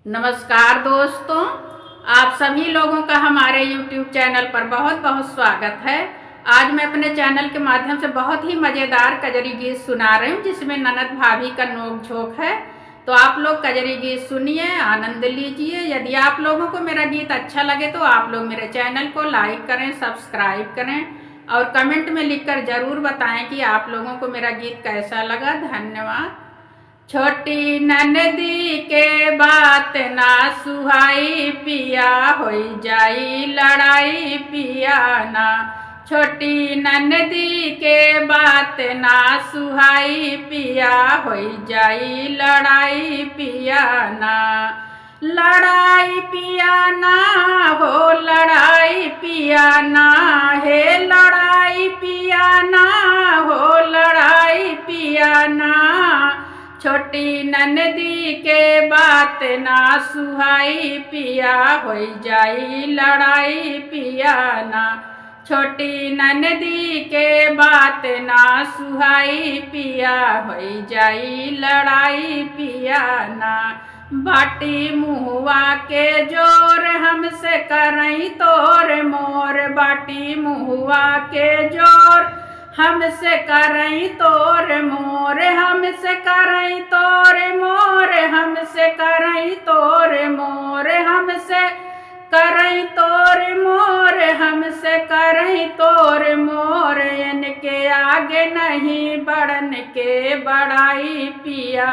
नमस्कार दोस्तों, आप सभी लोगों का हमारे YouTube चैनल पर बहुत बहुत स्वागत है। आज मैं अपने चैनल के माध्यम से बहुत ही मज़ेदार कजरी गीत सुना रही हूँ जिसमें ननद भाभी का नोक झोंक है। तो आप लोग कजरी गीत सुनिए, आनंद लीजिए। यदि आप लोगों को मेरा गीत अच्छा लगे तो आप लोग मेरे चैनल को लाइक करें, सब्सक्राइब करें और कमेंट में लिखकर ज़रूर बताएं कि आप लोगों को मेरा गीत कैसा लगा। धन्यवाद। छोटी ननदी के बात ना सुहाई पिया, होई जाई लड़ाई पिया ना। छोटी ननदी के बात ना सुहाई पिया, होई जाई लड़ाई पिया ना। लड़ाई पिया ना हो, लड़ाई पिया ना है, लड़ाई पिया ना हो, लड़ाई पिया ना। छोटी ननदी के बात ना सुहाई पिया, होई जाई लड़ाई पिया ना। छोटी ननदी के बात ना सुहाई पिया, होई जाई लड़ाई पिया ना। बाटी मुहुआ के जोर हमसे करई तोर मोर, बाटी मुहुआ के जोर हमसे करई तोर मोर, हमसे करई तोर मोर, हमसे करई तोर मोर, हमसे करई तोर मोर, हमसे करई तोर मोर। इनके आगे नहीं बढ़न के बड़ाई पिया,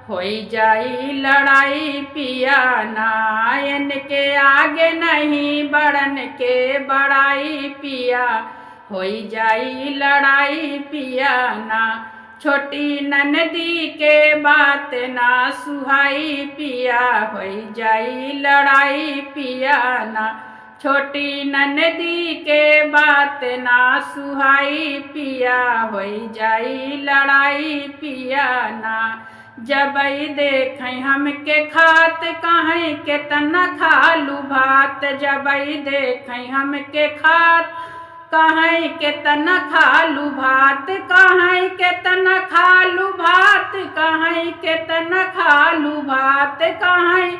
होई जाई लड़ाई पिया ना। इनके आगे नहीं बढ़न के बड़ाई पिया, होई जाई लड़ाई पिया ना। छोटी ननदी के बात ना सुहाई पिया, होई जाई लड़ाई पिया ना। छोटी ननदी के बात ना सुहाई पिया, होई जाई लड़ाई पिया ना। जबई देखें हमके खात कहीं के तना खालू भात, जबई देखें हमके खात कहीं के तना खालू भात, कहीं के तना खालू भात, कहीं के तना खालू भात, कहीं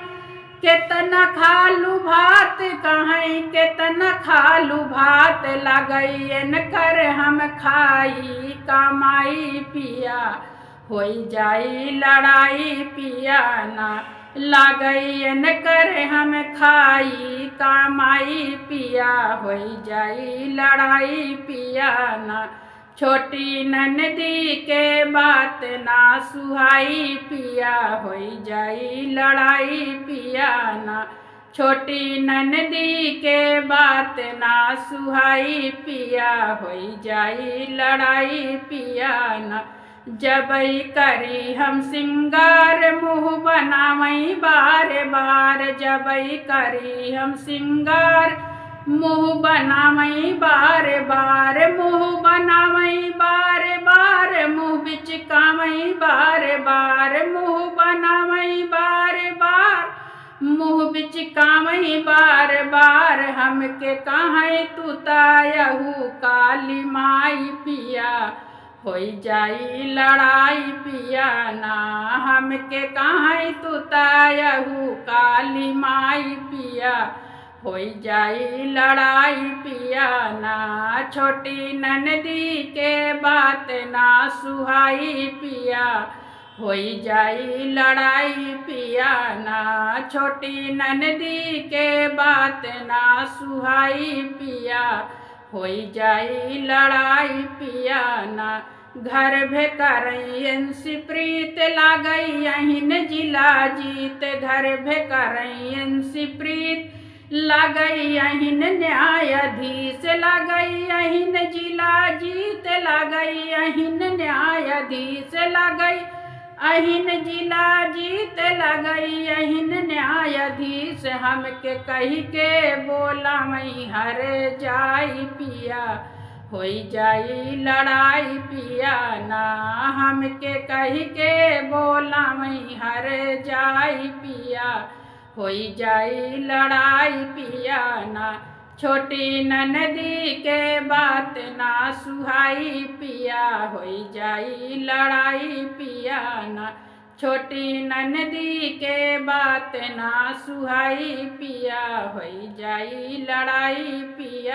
के तना खालू भात, कहीं के तना खालू भात। लगई न कर हम खाई कमाई पिया, होई जाई लड़ाई पिया ना। लगई न कर हम खाई कमाई पिया, होई जाई लड़ाई पिया ना। छोटी ननदी के बात ना सुहाई पिया, होई जाई लड़ाई पिया ना। छोटी ननदी के बात ना सुहाई पिया, होई जाई लड़ाई पिया ना। जबई करी हम सिंगार मुँह बनावई बार बार, जबई करी हम सिंगार मुँह बनावई बार बार, मुँह बनावई बार बार, मुँह बिचकावई बार बार, मुँह बनावई बार बार, मुँह बिचकावई बार बार। हमके कहीं तू तायहू काली माई पिया, होई जाई लड़ाई पिया ना। हमके कहीं तू तायहू काली माई पिया, होई जाई लड़ाई पिया ना। छोटी ननदी के बात ना सुहाई पिया, होई जाई लड़ाई पिया ना। छोटी ननदी के बात ना सुहाई पिया, होई जाई लड़ाई पिया ना। घर भे करई प्रीत लागई अहिन जिला जीत, घर भे करई प्रीत लागई अहिन न्यायाधीश, लागई अहिन जिला जीत, लागई अहिन न्यायाधीश, लागई अहिन जिला जीत, लगई अहिन न्यायाधीश। हमके कही के बोला मई हर जाई पिया, होई जाई लड़ाई पिया ना। हमके कही के बोला मई हर जाई पिया, होई जाई लड़ाई पिया ना। छोटी ननदी के बात ना सुहाई पिया, होई जाई लड़ाई पिया ना। छोटी ननदी के बात ना सुहाई पिया होई जाई लड़ाई पिया